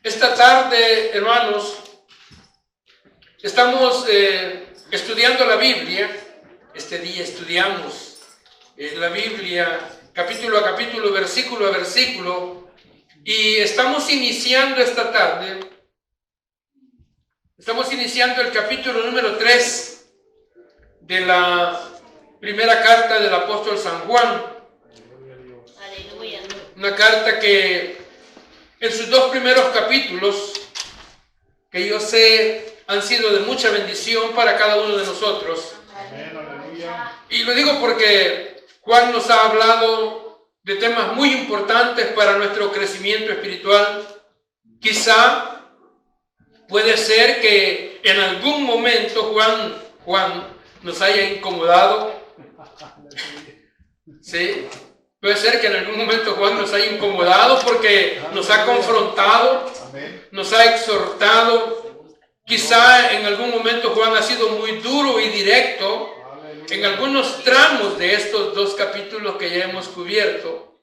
Esta tarde, hermanos, estamos estudiando la Biblia. Este día estudiamos la Biblia capítulo a capítulo, versículo a versículo, y estamos iniciando esta tarde, estamos iniciando el capítulo número 3 de la primera carta del apóstol San Juan. Aleluya. Una carta que en sus dos primeros capítulos, que yo sé han sido de mucha bendición para cada uno de nosotros. Y lo digo porque Juan nos ha hablado de temas muy importantes para nuestro crecimiento espiritual. Quizá puede ser que en algún momento Juan nos haya incomodado. ¿Sí? Puede ser que en algún momento Juan nos haya incomodado porque nos ha confrontado, nos ha exhortado. Quizá en algún momento Juan ha sido muy duro y directo en algunos tramos de estos dos capítulos que ya hemos cubierto.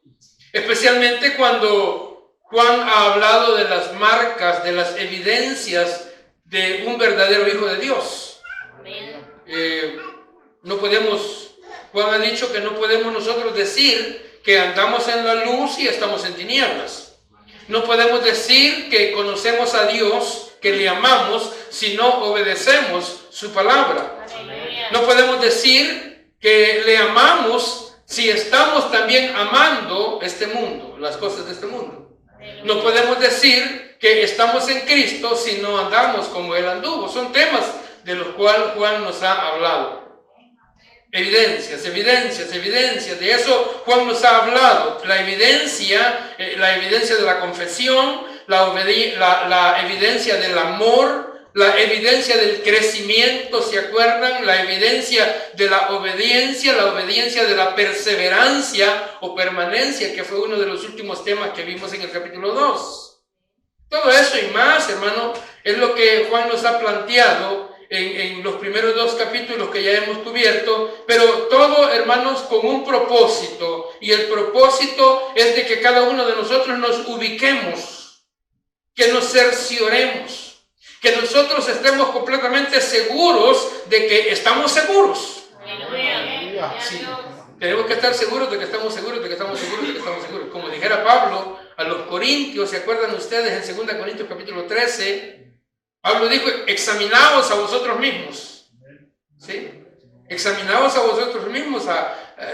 Especialmente cuando Juan ha hablado de las marcas, de las evidencias de un verdadero Hijo de Dios. Juan ha dicho que no podemos nosotros decir que andamos en la luz y estamos en tinieblas. No podemos decir que conocemos a Dios, que le amamos, si no obedecemos su palabra. No podemos decir que le amamos si estamos también amando este mundo, las cosas de este mundo. No podemos decir que estamos en Cristo si no andamos como Él anduvo. Son temas de los cuales Juan nos ha hablado. Evidencias, de eso Juan nos ha hablado. La evidencia de la confesión, la evidencia del amor, la evidencia del crecimiento, ¿se acuerdan? La evidencia de la obediencia de la perseverancia o permanencia, que fue uno de los últimos temas que vimos en el capítulo 2. Todo eso y más, hermano, es lo que Juan nos ha planteado en los primeros dos capítulos que ya hemos cubierto, pero todo, hermanos, con un propósito, y el propósito es de que cada uno de nosotros nos ubiquemos, que nos cercioremos, que nosotros estemos completamente seguros de que estamos seguros. Sí, tenemos que estar seguros de que estamos seguros, Como dijera Pablo a los Corintios, ¿se acuerdan ustedes en 2 Corintios capítulo 13? Pablo dijo, examinaos a vosotros mismos. ¿Sí? Examinaos a vosotros mismos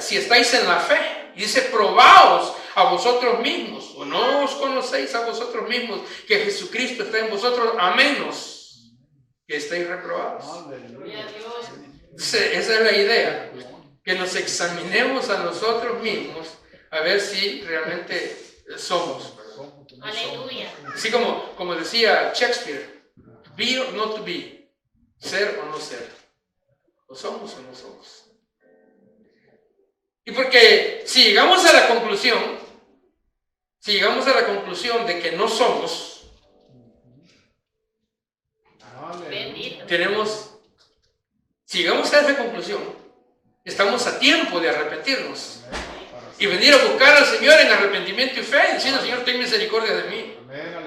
si estáis en la fe. Y dice, probaos a vosotros mismos. ¿O no os conocéis a vosotros mismos que Jesucristo está en vosotros, a menos que estéis reprobados? Esa es la idea. Que nos examinemos a nosotros mismos a ver si realmente somos. Aleluya. Así como decía Shakespeare. Be or not to be, ser o no ser, o somos o no somos. Y porque si llegamos a la conclusión de que no somos, si llegamos a esa conclusión, estamos a tiempo de arrepentirnos y venir a buscar al Señor en arrepentimiento y fe, diciendo, Señor, ten misericordia de mí,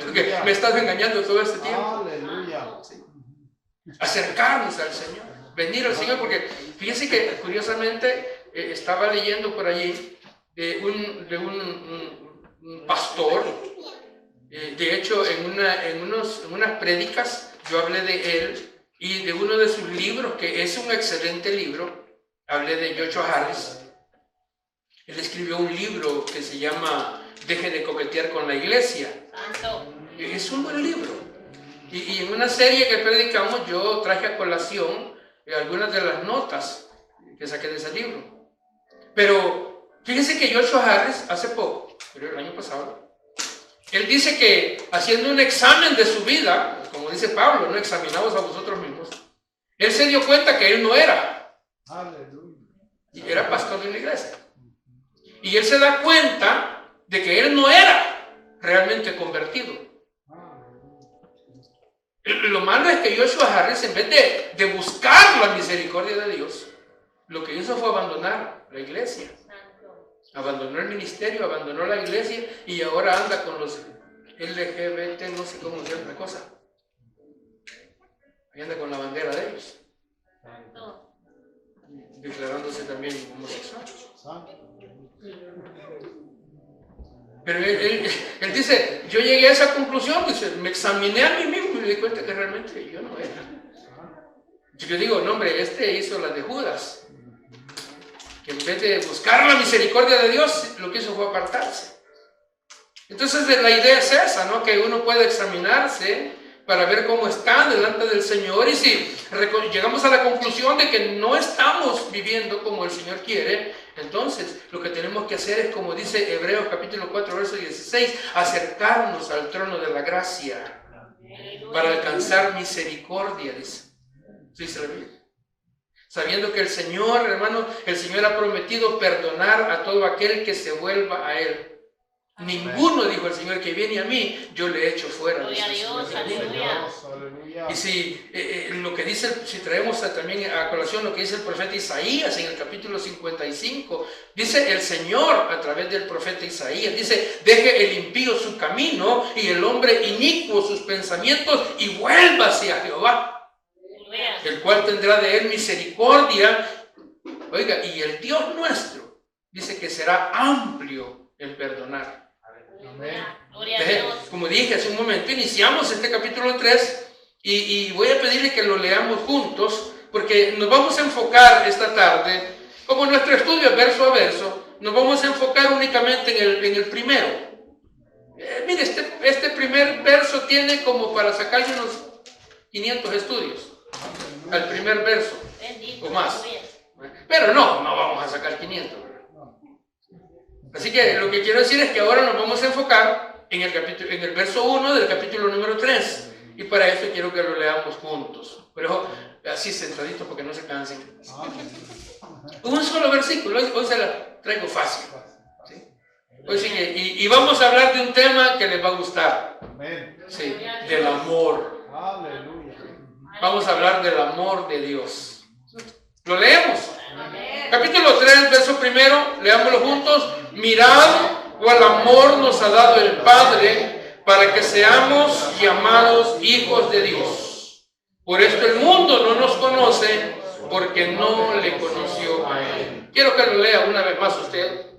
porque me estás engañando todo este tiempo. ¿Sí? Acercarnos al Señor, venir al Señor, porque fíjense que curiosamente estaba leyendo por allí de un pastor. De hecho, en unas prédicas yo hablé de él y de uno de sus libros, que es un excelente libro. Hablé de Joshua Harris. Él escribió un libro que se llama Deje de coquetear con la iglesia. Es un buen libro. Y en una serie que predicamos yo traje a colación algunas de las notas que saqué de ese libro. Pero fíjense que Joshua Harris hace poco, pero el año pasado, él dice que haciendo un examen de su vida, como dice Pablo, no examinaos a vosotros mismos, él se dio cuenta que él no era. Y era pastor de una iglesia. Y él se da cuenta de que él no era realmente convertido. Lo malo es que Joshua Harris, en vez de buscar la misericordia de Dios, lo que hizo fue abandonar la iglesia. Abandonó el ministerio, abandonó la iglesia y ahora anda con los LGBT, no sé cómo se llama la cosa. Ahí anda con la bandera de ellos, declarándose también homosexual. Pero él dice, yo llegué a esa conclusión, dice, me examiné a mí mismo y me di cuenta que realmente yo no era. Yo digo, no hombre, este hizo las de Judas, que en vez de buscar la misericordia de Dios, lo que hizo fue apartarse. Entonces la idea es esa, ¿no? Que uno puede examinarse para ver cómo está delante del Señor, y si llegamos a la conclusión de que no estamos viviendo como el Señor quiere, entonces lo que tenemos que hacer es, como dice Hebreos capítulo 4, verso 16, acercarnos al trono de la gracia para alcanzar misericordia, dice la Biblia. Sabiendo que el Señor, hermano, el Señor ha prometido perdonar a todo aquel que se vuelva a Él. Ninguno, dijo el Señor, que viene a mí, yo le echo fuera. Gloria a Dios, aleluya. Y si lo que dice, si traemos también a colación lo que dice el profeta Isaías en el capítulo 55, dice el Señor a través del profeta Isaías, dice, deje el impío su camino y el hombre inicuo sus pensamientos y vuélvase a Jehová, el cual tendrá de él misericordia. Oiga, y el Dios nuestro dice que será amplio en perdonar. Amén. Como dije hace un momento, iniciamos este capítulo 3 y voy a pedirle que lo leamos juntos, porque nos vamos a enfocar esta tarde, como nuestro estudio verso a verso, nos vamos a enfocar únicamente en el primero. Mire, este primer verso tiene como para sacarle unos 500 estudios al primer verso, o más. Pero no vamos a sacar 500. Así que lo que quiero decir es que ahora nos vamos a enfocar en el verso 1 del capítulo número 3. Y para eso quiero que lo leamos juntos. Pero así sentaditos para que no se cansen. Un solo versículo, hoy se la traigo fácil. ¿Sí? Hoy sí que, y vamos a hablar de un tema que les va a gustar. Sí, del amor. Vamos a hablar del amor de Dios. ¿Lo leemos? Capítulo 3, verso 1, leámoslo juntos. Mirad cuál amor nos ha dado el Padre para que seamos llamados hijos de Dios. Por esto el mundo no nos conoce, porque no le conoció a Él. Quiero que lo lea una vez más usted.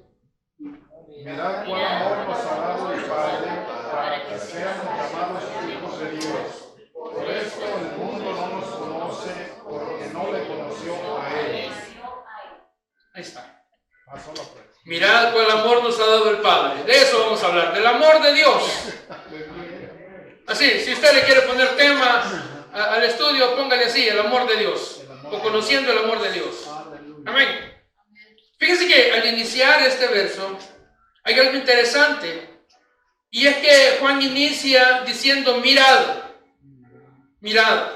Mirad cuál amor nos ha dado el Padre para que seamos llamados hijos de Dios. Por esto el mundo no nos conoce, porque no le conoció a Él. Ahí está. Mirad cuál amor nos ha dado el Padre. De eso vamos a hablar, del amor de Dios. Así, si usted le quiere poner tema al estudio, póngale así, el amor de Dios, o conociendo el amor de Dios. Amén. Fíjese que al iniciar este verso hay algo interesante, y es que Juan inicia diciendo mirad. Mirad.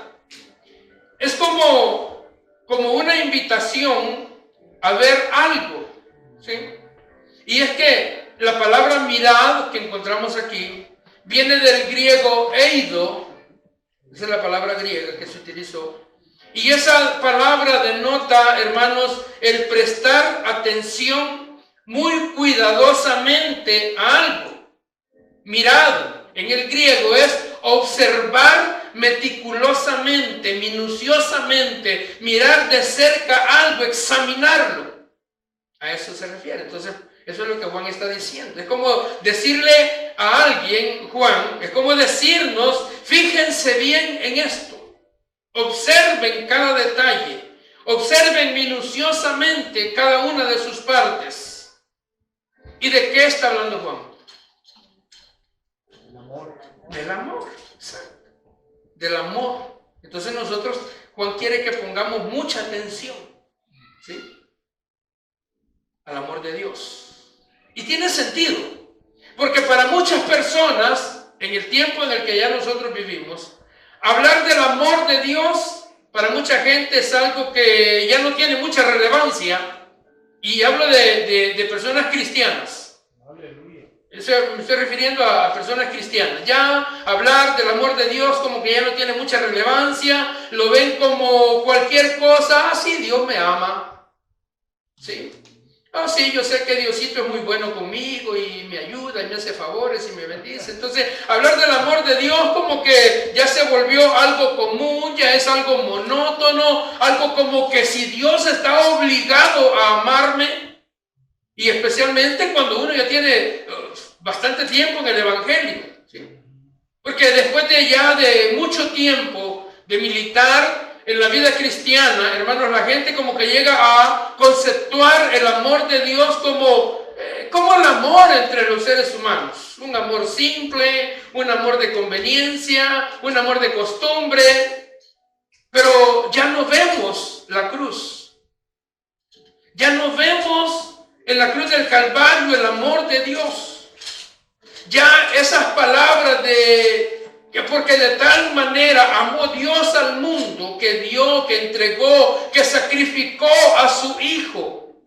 Es como una invitación a ver algo, ¿sí? Y es que la palabra mirad que encontramos aquí viene del griego eido, esa es la palabra griega que se utilizó, y esa palabra denota, hermanos, el prestar atención muy cuidadosamente a algo. Mirad en el griego es observar meticulosamente, minuciosamente, mirar de cerca algo, examinarlo. A eso se refiere. Entonces, eso es lo que Juan está diciendo. Es como decirle a alguien, Juan, es como decirnos, fíjense bien en esto. Observen cada detalle. Observen minuciosamente cada una de sus partes. ¿Y de qué está hablando Juan? El amor. Del amor. Exacto. Del amor. Entonces nosotros, Juan quiere que pongamos mucha atención, ¿sí?, al amor de Dios. Y tiene sentido, porque para muchas personas, en el tiempo en el que ya nosotros vivimos, hablar del amor de Dios, para mucha gente es algo que ya no tiene mucha relevancia, y hablo de personas cristianas. Aleluya. Me estoy refiriendo a personas cristianas. Ya hablar del amor de Dios como que ya no tiene mucha relevancia, lo ven como cualquier cosa. Ah, sí, Dios me ama. Sí. Oh, sí, yo sé que Diosito es muy bueno conmigo y me ayuda y me hace favores y me bendice. Entonces, hablar del amor de Dios como que ya se volvió algo común, ya es algo monótono, algo como que si Dios está obligado a amarme, y especialmente cuando uno ya tiene bastante tiempo en el Evangelio, ¿sí? Porque después de mucho tiempo de militar en la vida cristiana, hermanos, la gente como que llega a conceptuar el amor de Dios como el amor entre los seres humanos. Un amor simple, un amor de conveniencia, un amor de costumbre. Pero ya no vemos la cruz. Ya no vemos en la cruz del Calvario el amor de Dios. Ya esas palabras de que porque de tal manera amó Dios al mundo, que dio, que entregó, que sacrificó a su Hijo.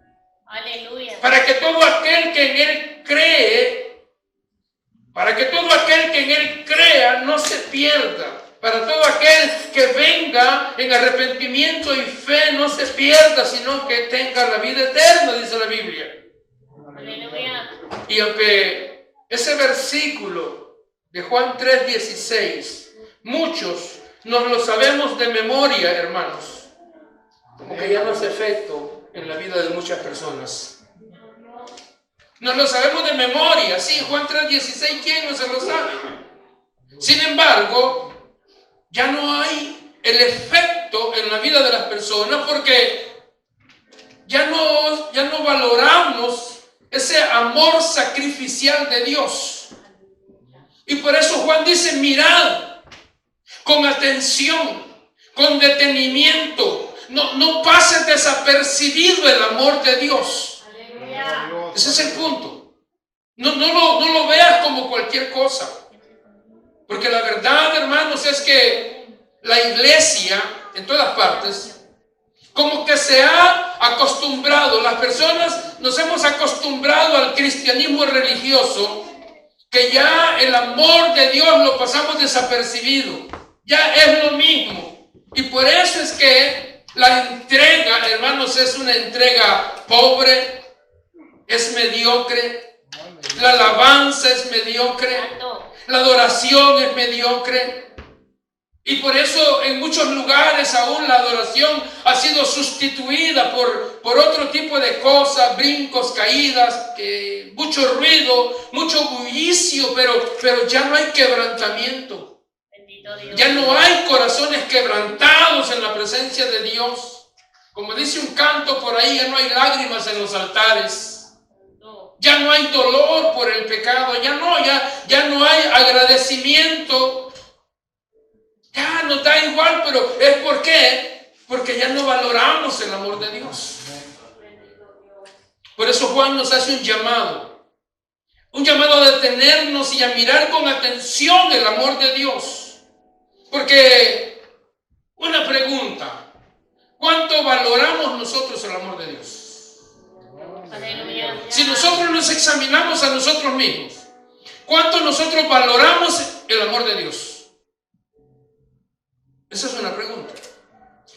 Aleluya. Para que todo aquel que en Él crea, no se pierda. Para todo aquel que venga en arrepentimiento y fe, no se pierda, sino que tenga la vida eterna, dice la Biblia. Aleluya. Y aunque ese versículo de Juan 3:16, muchos nos lo sabemos de memoria, hermanos, como que ya no hace efecto en la vida de muchas personas. Nos lo sabemos de memoria, sí, Juan 3:16, ¿quién no se lo sabe? Sin embargo, ya no hay el efecto en la vida de las personas porque ya no valoramos ese amor sacrificial de Dios. Y por eso Juan dice, mirad con atención, con detenimiento. No pase desapercibido el amor de Dios. Aleluya. Ese es el punto. No lo veas como cualquier cosa. Porque la verdad, hermanos, es que la iglesia, en todas partes, como que se ha acostumbrado, las personas nos hemos acostumbrado al cristianismo religioso, que ya el amor de Dios lo pasamos desapercibido. Ya es lo mismo. Y por eso es que la entrega, hermanos, es una entrega pobre, es mediocre. La alabanza es mediocre. La adoración es mediocre. Y por eso en muchos lugares aún la adoración ha sido sustituida por otro tipo de cosas, brincos, caídas, mucho ruido, mucho bullicio, pero ya no hay quebrantamiento. Bendito Dios. Ya no hay corazones quebrantados en la presencia de Dios. Como dice un canto por ahí, ya no hay lágrimas en los altares. Ya no hay dolor por el pecado, ya no hay agradecimiento. Ya nos da igual, pero ¿es por qué? Porque ya no valoramos el amor de Dios. Por eso Juan nos hace un llamado a detenernos y a mirar con atención el amor de Dios. Porque una pregunta, ¿cuánto valoramos nosotros el amor de Dios? Aleluya. Si nosotros nos examinamos a nosotros mismos, ¿cuánto nosotros valoramos el amor de Dios? Esa es una pregunta.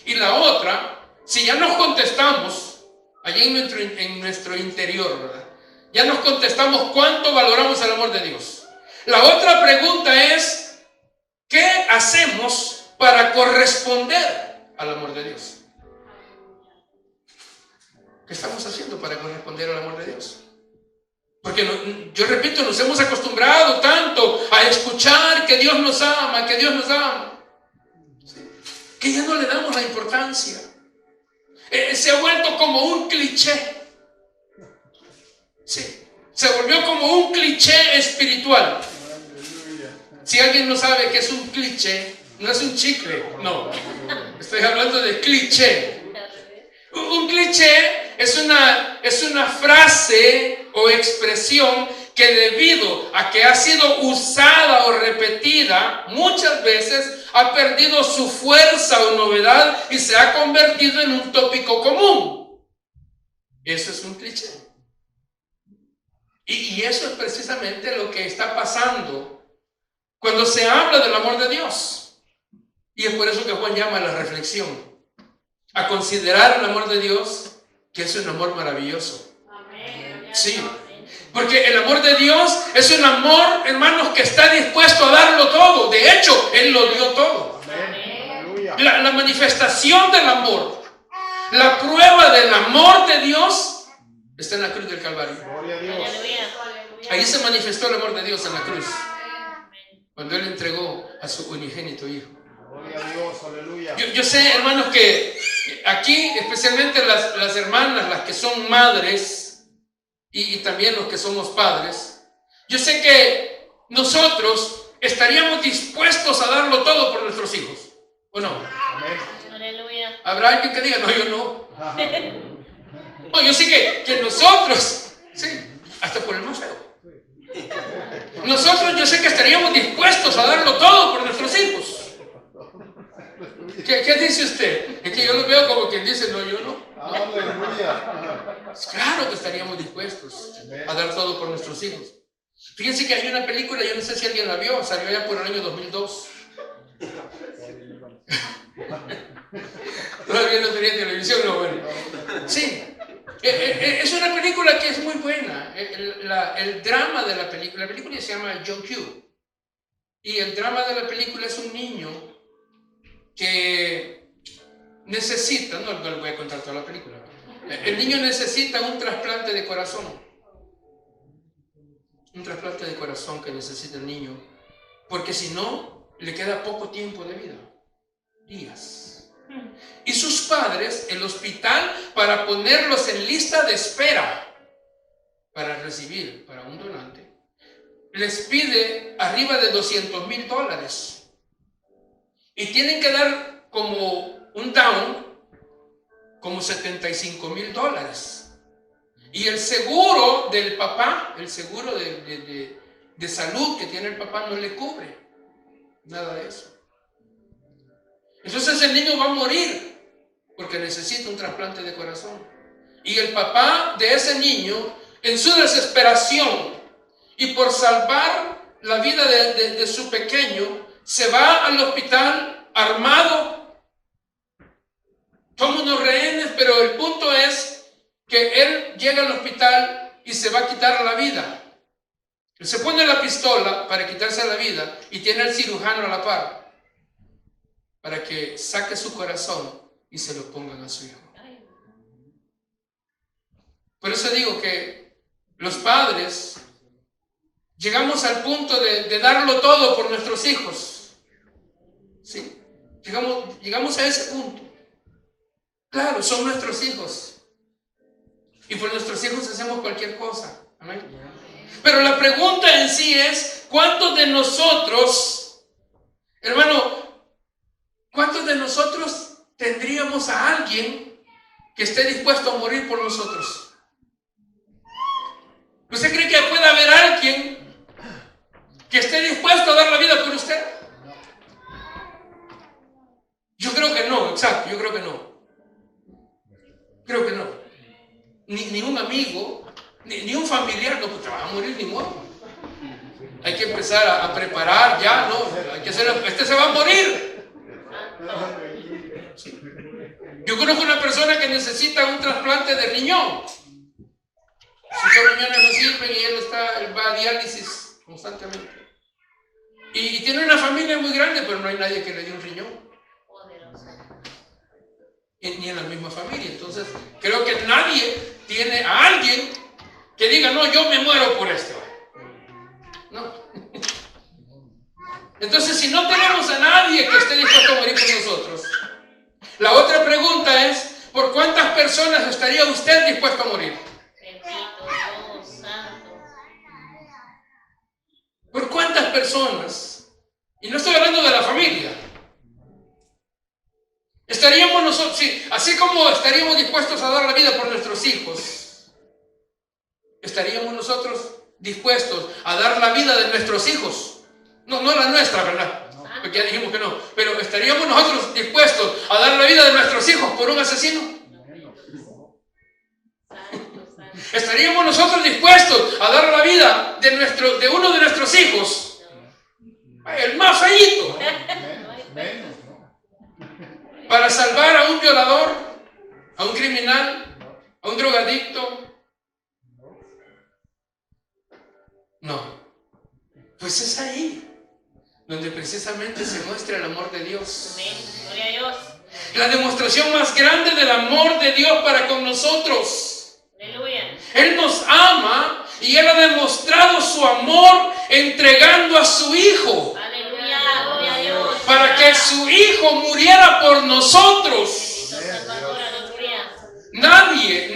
Y la otra, si ya nos contestamos, allí en nuestro interior, ¿verdad? Ya nos contestamos cuánto valoramos el amor de Dios. La otra pregunta es, ¿qué hacemos para corresponder al amor de Dios? ¿Qué estamos haciendo para corresponder al amor de Dios? Porque yo repito, nos hemos acostumbrado tanto a escuchar que Dios nos ama, que ya no le damos la importancia. Se ha vuelto como un cliché. Sí, se volvió como un cliché espiritual. Si alguien no sabe qué es un cliché, no es un chicle, no. Estoy hablando de cliché. Un cliché es una frase o expresión que debido a que ha sido usada o repetida muchas veces ha perdido su fuerza o novedad y se ha convertido en un tópico común. Eso es un cliché. Y eso es precisamente lo que está pasando cuando se habla del amor de Dios. Y es por eso que Juan llama a la reflexión, a considerar el amor de Dios, que es un amor maravilloso. Sí. Porque el amor de Dios es un amor, hermanos, que está dispuesto a darlo todo. De hecho, Él lo dio todo. La manifestación del amor, la prueba del amor de Dios está en la cruz del Calvario. Ahí se manifestó el amor de Dios en la cruz, cuando Él entregó a su unigénito Hijo. Yo sé, hermanos, que aquí, especialmente las hermanas, las que son madres, y también los que somos padres, yo sé que nosotros estaríamos dispuestos a darlo todo por nuestros hijos, ¿o no? Aleluya. Habrá alguien que diga, no, yo no. No, yo sé que nosotros, sí, hasta por el más feo. Nosotros, yo sé que estaríamos dispuestos a darlo todo por nuestros hijos. ¿Qué dice usted? Es que yo lo veo como quien dice, no, yo no. Claro que estaríamos dispuestos a dar todo por nuestros hijos. Fíjense que hay una película, yo no sé si alguien la vio, salió ya por el año 2002. Todavía no tenía televisión, no, bueno. Sí, es una película que es muy buena. El drama de la película se llama John Q. Y el drama de la película es un niño que necesita, no le voy a contar toda la película. El niño necesita un trasplante de corazón. Un trasplante de corazón que necesita el niño, porque si no, le queda poco tiempo de vida. Días. Y sus padres, el hospital, para ponerlos en lista de espera para recibir, para un donante, les pide arriba de $200,000. Y tienen que dar como un down, como $75,000. Y el seguro del papá, el seguro de salud que tiene el papá no le cubre nada de eso. Entonces el niño va a morir porque necesita un trasplante de corazón. Y el papá de ese niño, en su desesperación y por salvar la vida de su pequeño, se va al hospital armado, toma unos rehenes, pero el punto es que él llega al hospital y se va a quitar la vida. Él se pone la pistola para quitarse la vida y tiene al cirujano a la par para que saque su corazón y se lo pongan a su hijo. Por eso digo que los padres llegamos al punto de darlo todo por nuestros hijos. ¿Sí? Llegamos a ese punto. Claro, son nuestros hijos. Y por nuestros hijos hacemos cualquier cosa. Amén. Pero la pregunta en sí es, ¿cuántos de nosotros, hermano, cuántos de nosotros tendríamos a alguien que esté dispuesto a morir por nosotros? ¿Usted cree que puede haber alguien que esté dispuesto a dar la vida por usted? Yo creo que no, exacto, yo creo que no. Creo que no. Ni un amigo, ni un familiar, no, pues te vas a morir ni modo. Hay que empezar a preparar ya, ¿no? Hay que hacer, este se va a morir. Sí. Yo conozco una persona que necesita un trasplante de riñón. Sus riñones no sirven y él va a diálisis constantemente. Y tiene una familia muy grande, pero no hay nadie que le dé un riñón. Ni en la misma familia. Entonces, creo que nadie tiene a alguien que diga, no, yo me muero por esto. No. Entonces, si no tenemos a nadie que esté dispuesto a morir por nosotros, la otra pregunta es, ¿por cuántas personas estaría usted dispuesto a morir? ¿Por cuántas personas? Y no estoy hablando de la familia. Estaríamos nosotros, sí, así como estaríamos dispuestos a dar la vida por nuestros hijos, estaríamos nosotros dispuestos a dar la vida de nuestros hijos. No la nuestra, ¿verdad? Porque ya dijimos que no. Pero estaríamos nosotros dispuestos a dar la vida de nuestros hijos por un asesino. Estaríamos nosotros dispuestos a dar la vida de uno de nuestros hijos, el más feíto, para salvar a un violador, a un criminal, a un drogadicto. Pues es ahí donde precisamente se muestra el amor de Dios. Amén. Gloria a Dios. La demostración más grande del amor de Dios para con nosotros. Aleluya. Él nos ama y Él ha demostrado su amor entregando a su Hijo. Aleluya. Gloria a Dios. Para que su Hijo muriera por nosotros. Salvador, aleluya. Nadie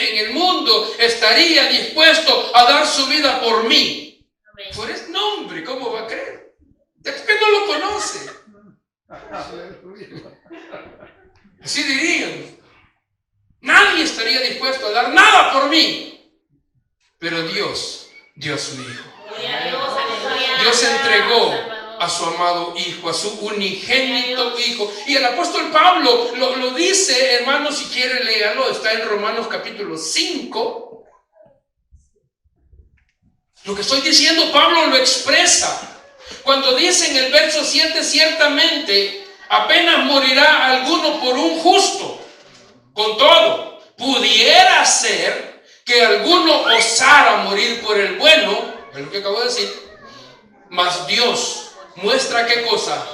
en el mundo estaría dispuesto a dar su vida por mí. Amén. Por ese nombre, ¿cómo va a creer? Es porque no lo conoce. Así dirían. Nadie estaría dispuesto a dar nada por mí. Pero Dios dio a su Hijo. Gloria a Dios, aleluya. Dios entregó Salvador. a su amado Hijo, a su unigénito Hijo. Y el apóstol Pablo lo dice, hermano, si quiere léalo, está en Romanos capítulo 5. Lo que estoy diciendo, Pablo lo expresa. Cuando dice en el verso 7, ciertamente apenas morirá alguno por un justo. Con todo, pudiera ser que alguno osara morir por el bueno, es lo que acabo de decir, mas Dios muestra ¿qué cosa?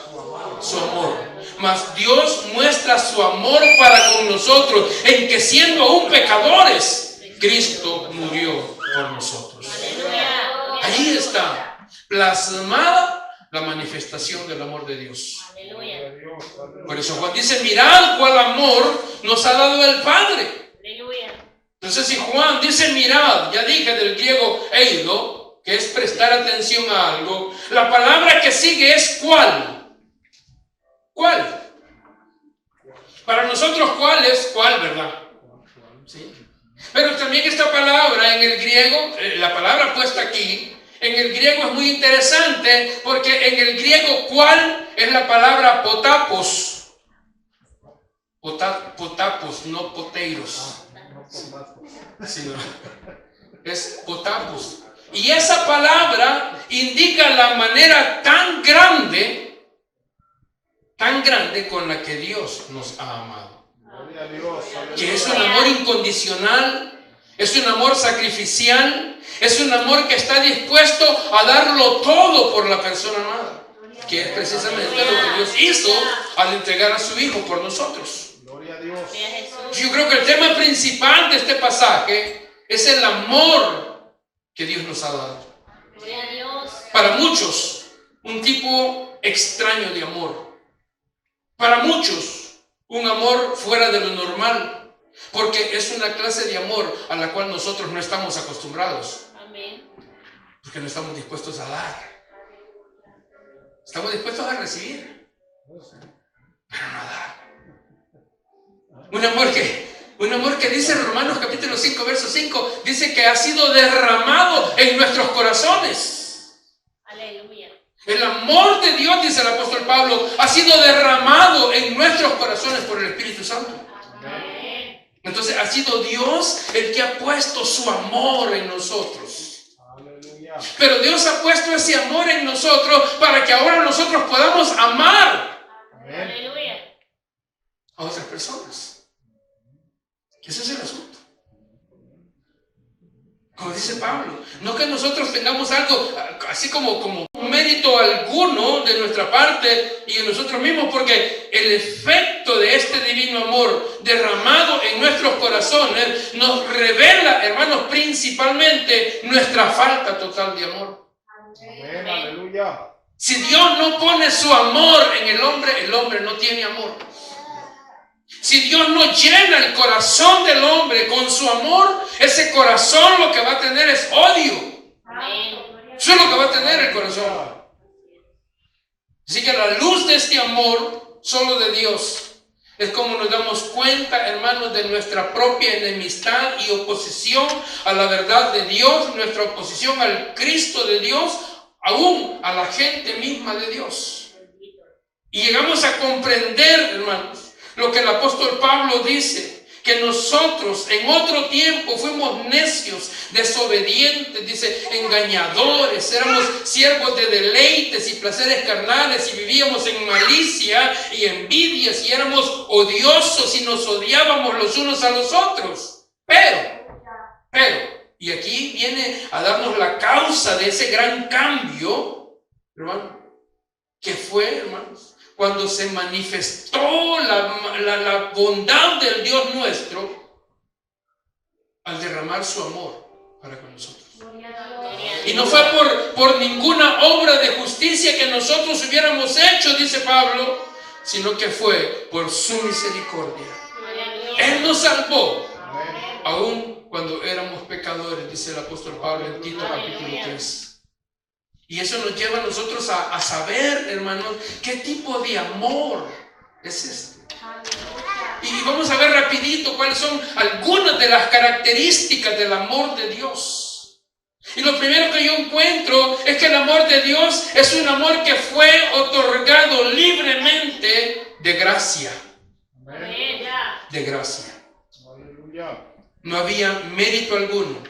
Su amor. Mas Dios muestra su amor para con nosotros, en que siendo aún pecadores, Cristo murió por nosotros. Aleluya. Ahí está plasmada la manifestación del amor de Dios. Aleluya. Por eso Juan dice, mirad cuál amor nos ha dado el Padre. Aleluya. Entonces si Juan dice mirad, ya dije del griego eido, que es prestar atención a algo, la palabra que sigue es cuál. ¿Cuál? Para nosotros cuál es cuál, ¿verdad? ¿Sí? Pero también esta palabra en el griego, la palabra puesta aquí, en el griego es muy interesante porque en el griego cuál es la palabra potapos. Potapos, no poteiros. Sí, no. Es potapos. Y esa palabra indica la manera tan grande con la que Dios nos ha amado. Que es un amor incondicional, es un amor sacrificial, es un amor que está dispuesto a darlo todo por la persona amada. Que es precisamente lo que Dios hizo al entregar a su Hijo por nosotros. Gloria a Dios. Gloria a Jesús. Yo creo que el tema principal de este pasaje es el amor que Dios nos ha dado. Gloria a Dios. Para muchos, un tipo extraño de amor. Para muchos, un amor fuera de lo normal, porque es una clase de amor a la cual nosotros no estamos acostumbrados, Amén. porque no estamos dispuestos a dar. Estamos dispuestos a recibir, pero no a dar. Un amor que dice en Romanos capítulo 5, verso 5, dice que ha sido derramado en nuestros corazones. Aleluya. El amor de Dios, dice el apóstol Pablo, ha sido derramado en nuestros corazones por el Espíritu Santo. Amén. Entonces ha sido Dios el que ha puesto su amor en nosotros. Aleluya. Pero Dios ha puesto ese amor en nosotros para que ahora nosotros podamos amar Amén. Aleluya. a otras personas. Ese es el asunto. Como dice Pablo, no que nosotros tengamos algo así como mérito alguno de nuestra parte y de nosotros mismos, porque el efecto de este divino amor derramado en nuestros corazones nos revela, hermanos, principalmente nuestra falta total de amor. Amén. Aleluya. Si Dios no pone su amor en el hombre no tiene amor. Si Dios no llena el corazón del hombre con su amor, ese corazón lo que va a tener es odio. Amén. Eso es lo que va a tener el corazón. Así que a la luz de este amor solo de Dios es como nos damos cuenta, hermanos, de nuestra propia enemistad y oposición a la verdad de Dios, nuestra oposición al Cristo de Dios, aún a la gente misma de Dios. Y llegamos a comprender, hermanos, lo que el apóstol Pablo dice, que nosotros en otro tiempo fuimos necios, desobedientes, dice, engañadores, éramos siervos de deleites y placeres carnales y vivíamos en malicia y envidias y éramos odiosos y nos odiábamos los unos a los otros. Pero, Y aquí viene a darnos la causa de ese gran cambio, hermano, que fue, hermanos, cuando se manifestó la bondad del Dios nuestro al derramar su amor para con nosotros. Y no fue por ninguna obra de justicia que nosotros hubiéramos hecho, dice Pablo, sino que fue por su misericordia. Él nos salvó, aún cuando éramos pecadores, dice el apóstol Pablo en Tito capítulo 3. Y eso nos lleva a nosotros a saber, hermanos, qué tipo de amor es este. Y vamos a ver rapidito cuáles son algunas de las características del amor de Dios. Y lo primero que yo encuentro es que el amor de Dios es un amor que fue otorgado libremente de gracia. De gracia. No había mérito alguno,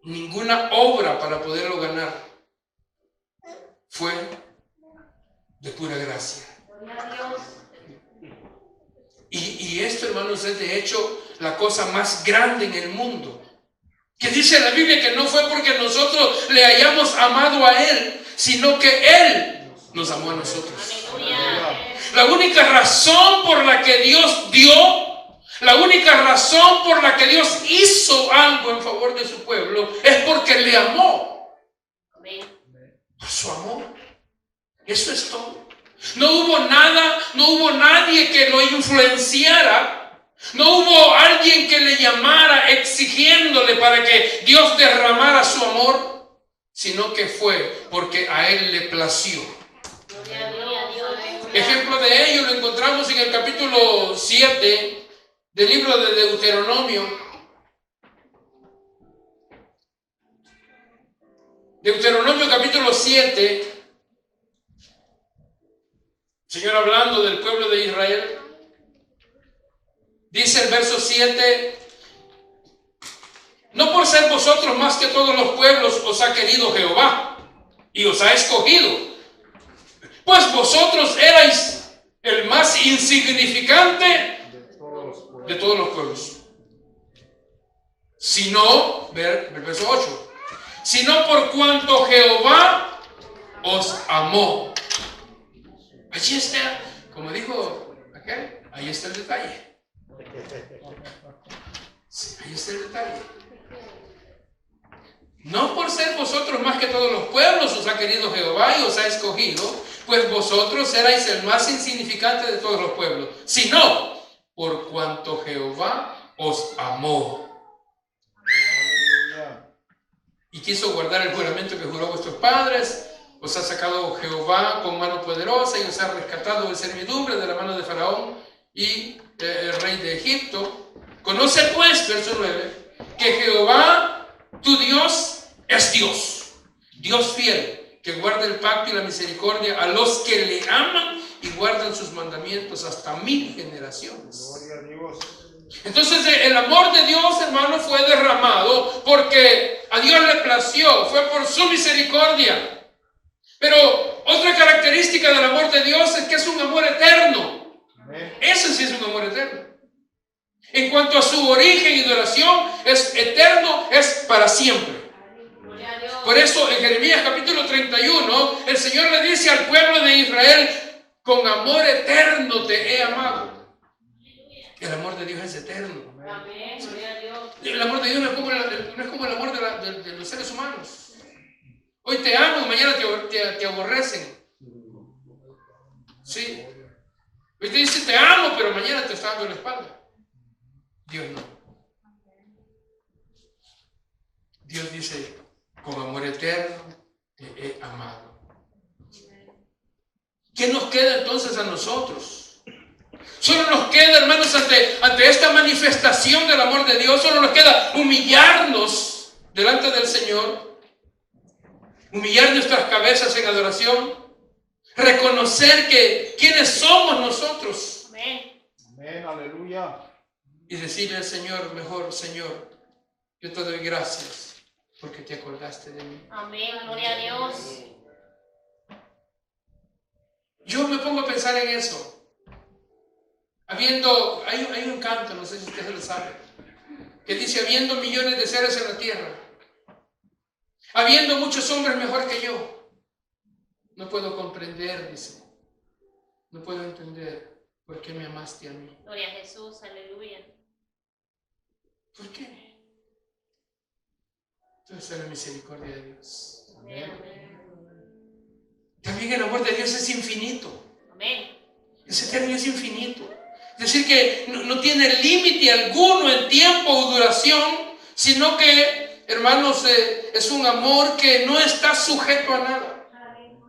ninguna obra para poderlo ganar. Fue de pura gracia. Y esto, hermanos, es de hecho la cosa más grande en el mundo. Que dice la Biblia que no fue porque nosotros le hayamos amado a Él, sino que Él nos amó a nosotros. La única razón por la que Dios dio, la única razón por la que Dios hizo algo en favor de su pueblo es porque le amó. Por su amor. Eso es todo. No hubo nada, no hubo nadie que lo influenciara. No hubo alguien que le llamara exigiéndole para que Dios derramara su amor, sino que fue porque a Él le plació. Ejemplo de ello lo encontramos en el capítulo 7 del libro de Deuteronomio. Deuteronomio capítulo 7. Señor hablando del pueblo de Israel. Dice el verso 7: no por ser vosotros más que todos los pueblos os ha querido Jehová y os ha escogido, pues vosotros erais el más insignificante de todos los pueblos. Sino, ver el verso 8, sino por cuanto Jehová os amó. Allí está, como dijo aquel, ahí está el detalle. Sí, ahí está el detalle. No por ser vosotros más que todos los pueblos os ha querido Jehová y os ha escogido, pues vosotros erais el más insignificante de todos los pueblos, sino por cuanto Jehová os amó y quiso guardar el juramento que juró a vuestros padres. Os ha sacado Jehová con mano poderosa y os ha rescatado de servidumbre de la mano de Faraón y el rey de Egipto. Conoce pues, verso 9, que Jehová tu Dios es Dios, Dios fiel, que guarda el pacto y la misericordia a los que le aman y guardan sus mandamientos hasta 1000 generaciones. Gloria a Dios. Entonces el amor de Dios, hermano, fue derramado porque a Dios le plació, fue por su misericordia. Pero otra característica del amor de Dios es que es un amor eterno. Ese sí es un amor eterno. En cuanto a su origen y duración, es eterno, es para siempre. Por eso en Jeremías capítulo 31, el Señor le dice al pueblo de Israel: con amor eterno te he amado. El amor de Dios es eterno. El amor de Dios no es como el amor de los seres humanos. Hoy te amo, mañana te aborrecen. Sí. Hoy te dice te amo, pero mañana te está dando la espalda. Dios no. Dios dice: con amor eterno te he amado. ¿Qué nos queda entonces a nosotros? Solo nos queda, hermanos, ante esta manifestación del amor de Dios, solo nos queda humillarnos delante del Señor, humillar nuestras cabezas en adoración, reconocer que quiénes somos nosotros. Amén. Amén, aleluya. Y decirle al Señor: mejor, Señor, yo te doy gracias porque te acordaste de mí. Amén. Gloria a Dios. Yo me pongo a pensar en eso. Hay un canto, no sé si ustedes lo saben, que dice, habiendo millones de seres en la tierra, habiendo muchos hombres mejor que yo, no puedo comprender, dice, no puedo entender por qué me amaste a mí. Gloria a Jesús, aleluya. ¿Por qué? Entonces es la misericordia de Dios. Amén, amén. También el amor de Dios es infinito. Amén. Es eterno y es infinito. Es decir, que no tiene límite alguno en tiempo o duración, sino que, hermanos, es un amor que no está sujeto a nada.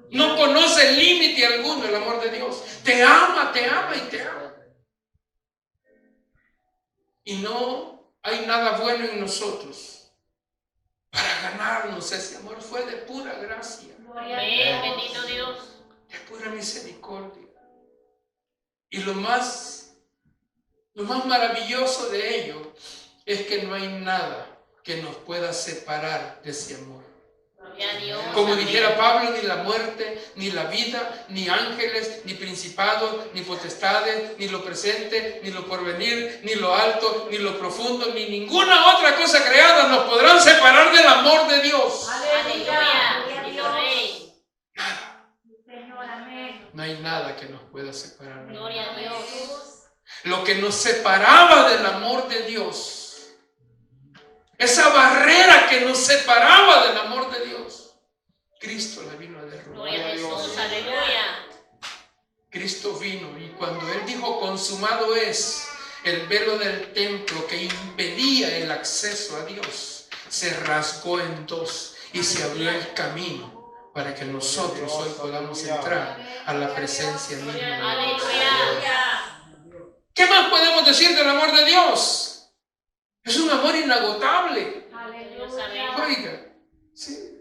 No conoce límite alguno el amor de Dios. Te ama y te ama. Y no hay nada bueno en nosotros para ganarnos ese amor. Fue de pura gracia, Amén, bendito Dios. de pura misericordia. Y lo más maravilloso de ello es que no hay nada que nos pueda separar de ese amor. Gloria a Dios. Como Amén. dijera Pablo, ni la muerte, ni la vida, ni ángeles, ni principados, ni potestades, ni lo presente, ni lo porvenir, ni lo alto, ni lo profundo, ni ninguna otra cosa creada nos podrán separar del amor de Dios. Aleluya, bendito Rey. No hay nada que nos pueda separar. Gloria a Dios. Lo que nos separaba del amor de Dios, esa barrera que nos separaba del amor de Dios, Cristo la vino a derrumbar. Gloria a Jesús, aleluya. Cristo vino y cuando Él dijo consumado es, el velo del templo que impedía el acceso a Dios se rasgó en dos y se abrió el camino para que nosotros hoy podamos entrar a la presencia misma de Dios. Aleluya. ¿Qué más podemos decir del amor de Dios? Es un amor inagotable. Dios, amén. Oiga, sí.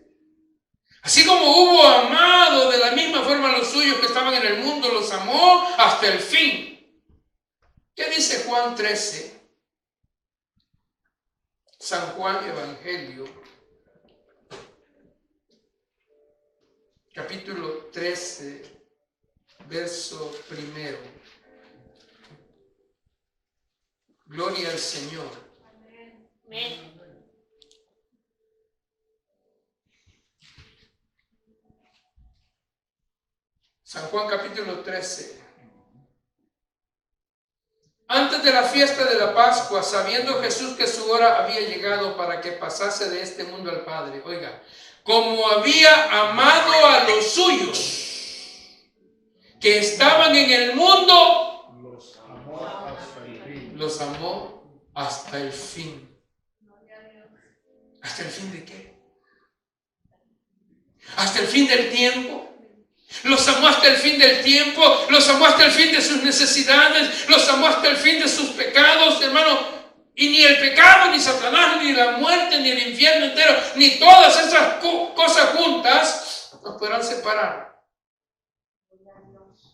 Así como hubo amado de la misma forma a los suyos que estaban en el mundo, los amó hasta el fin. ¿Qué dice Juan 13? San Juan Evangelio, capítulo 13, verso 1. Gloria al Señor. Amén. San Juan capítulo 13. Antes de la fiesta de la Pascua, sabiendo Jesús que su hora había llegado para que pasase de este mundo al Padre, oiga, como había amado a los suyos que estaban en el mundo, Los amó hasta el fin. los amó hasta el fin. ¿Hasta el fin de qué? Hasta el fin del tiempo. Los amó hasta el fin del tiempo, los amó hasta el fin de sus necesidades, los amó hasta el fin de sus pecados, hermano. Y ni el pecado, ni Satanás, ni la muerte, ni el infierno entero, ni todas esas cosas juntas nos podrán separar.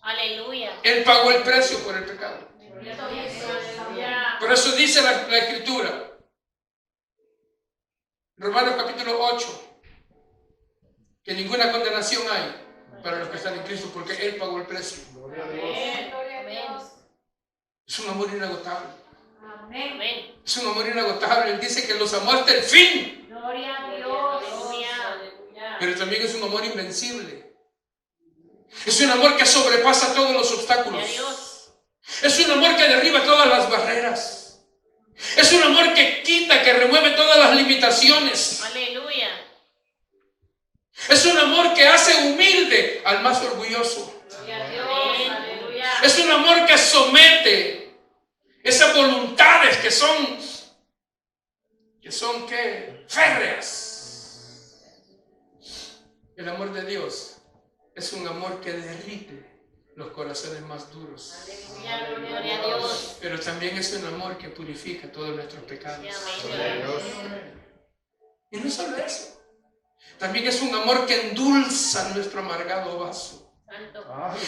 Aleluya. Él pagó el precio por el pecado. Aleluya. Por eso dice la Escritura, Romanos capítulo 8, que ninguna condenación hay para los que están en Cristo, porque Él pagó el precio. Gloria a Dios. Amén. Es un amor inagotable. Amén. Es un amor inagotable. Él dice que los amó hasta el fin, Gloria a Dios. Aleluya. pero también es un amor invencible. Es un amor que sobrepasa todos los obstáculos. Gloria a Dios. Es un amor que derriba todas las barreras. Es un amor que quita, que remueve todas las limitaciones. Aleluya. Es un amor que hace humilde al más orgulloso. Gloria a Dios. Aleluya. Es un amor que somete esas voluntades que son ¿qué? Férreas. El amor de Dios es un amor que derrite los corazones más duros. Aleluya. Gloria a Dios. Pero también es un amor que purifica todos nuestros pecados. Amén. Y no solo eso. También es un amor que endulza nuestro amargado vaso. Santo.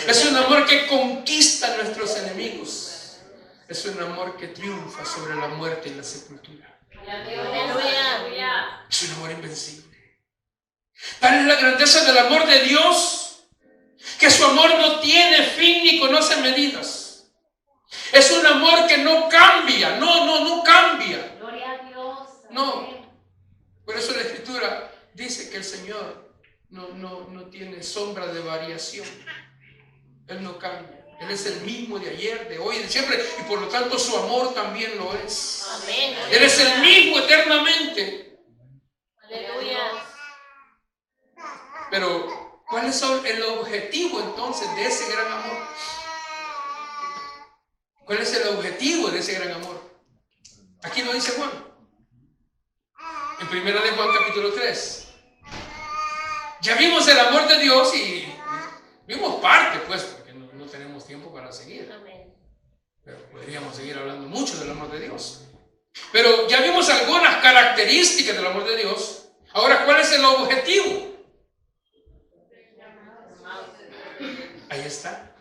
Es un amor que conquista a nuestros enemigos. Es un amor que triunfa sobre la muerte y la sepultura. Aleluya. Es un amor invencible. Tal es la grandeza del amor de Dios, que su amor no tiene fin ni conoce medidas. Es un amor que no cambia, no cambia. Gloria a Dios. No. Por eso la Escritura dice que el Señor no tiene sombra de variación. Él no cambia. Él es el mismo de ayer, de hoy, de siempre. Y por lo tanto su amor también lo es. Amén. Él es el mismo eternamente. Aleluya. Pero, ¿cuál es el objetivo entonces de ese gran amor? ¿Cuál es el objetivo de ese gran amor? Aquí lo dice Juan. En 1 de Juan capítulo 3. Ya vimos el amor de Dios y vimos parte, pues, porque no tenemos tiempo para seguir. Amén. Pero podríamos seguir hablando mucho del amor de Dios. Pero ya vimos algunas características del amor de Dios. Ahora, ¿cuál es el objetivo? Ahí está.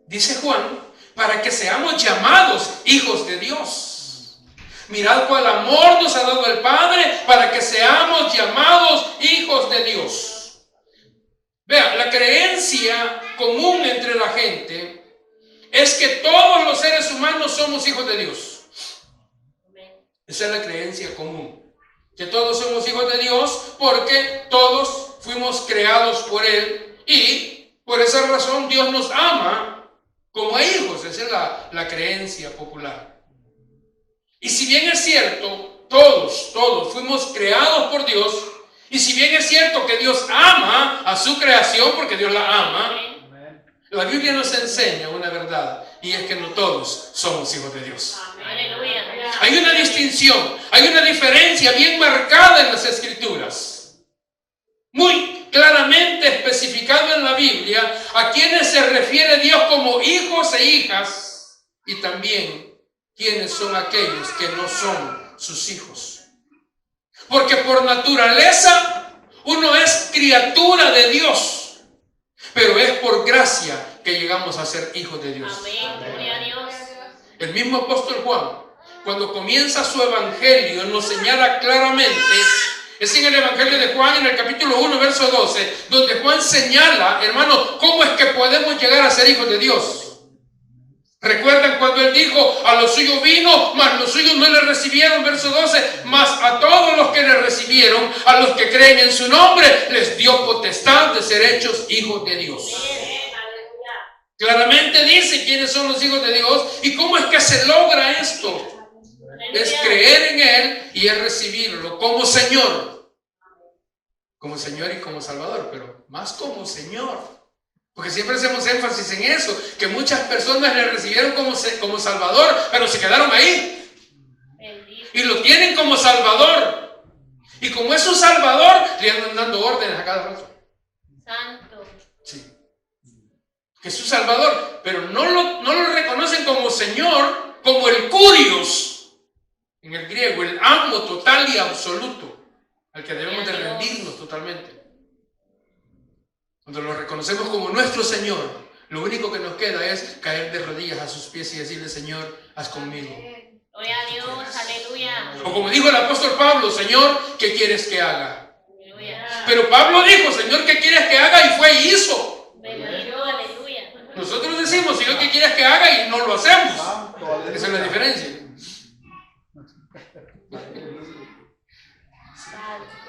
Dice Juan, para que seamos llamados hijos de Dios. Mirad cuál amor nos ha dado el Padre para que seamos llamados hijos de Dios. Vea, la creencia común entre la gente es que todos los seres humanos somos hijos de Dios. Esa es la creencia común. Que todos somos hijos de Dios porque todos fuimos creados por Él y por esa razón Dios nos ama como a hijos. Esa es la creencia popular. Y si bien es cierto, todos fuimos creados por Dios, y si bien es cierto que Dios ama a su creación porque Dios la ama, la Biblia nos enseña una verdad, y es que no todos somos hijos de Dios. Aleluya. Hay una distinción, hay una diferencia bien marcada en las Escrituras, muy claramente especificado en la Biblia a quienes se refiere Dios como hijos e hijas, y también quiénes son aquellos que no son sus hijos. Porque por naturaleza uno es criatura de Dios, pero es por gracia que llegamos a ser hijos de Dios. Amén. Gloria a Dios. El mismo apóstol Juan, cuando comienza su evangelio, nos señala claramente, es en el evangelio de Juan, en el capítulo 1, verso 12, donde Juan señala, hermano, cómo es que podemos llegar a ser hijos de Dios. ¿Recuerdan cuando él dijo, a los suyos vino, mas los suyos no le recibieron? Verso 12, mas a todos los que le recibieron, a los que creen en su nombre, les dio potestad de ser hechos hijos de Dios. Claramente dice quiénes son los hijos de Dios y cómo es que se logra esto. Es creer en Él y es recibirlo como Señor. Como Señor y como Salvador, pero más como Señor. Porque siempre hacemos énfasis en eso, que muchas personas le recibieron como Salvador, pero se quedaron ahí. Y lo tienen como Salvador. Y como es su Salvador, le andan dando órdenes a cada rato. Santo. Sí. Que es su Salvador, pero no lo reconocen como Señor, como el Kurios, en el griego, el amo total y absoluto, al que debemos de rendirnos totalmente. Cuando lo reconocemos como nuestro Señor, lo único que nos queda es caer de rodillas a sus pies y decirle, Señor, haz conmigo. Gloria a Dios. Aleluya. O como dijo el apóstol Pablo, Señor, ¿qué quieres que haga? Aleluya. Pero Pablo dijo, Señor, ¿qué quieres que haga? Y fue y hizo. Bendito. Aleluya. Nosotros decimos, Señor, ¿qué quieres que haga? Y no lo hacemos. Esa es la diferencia.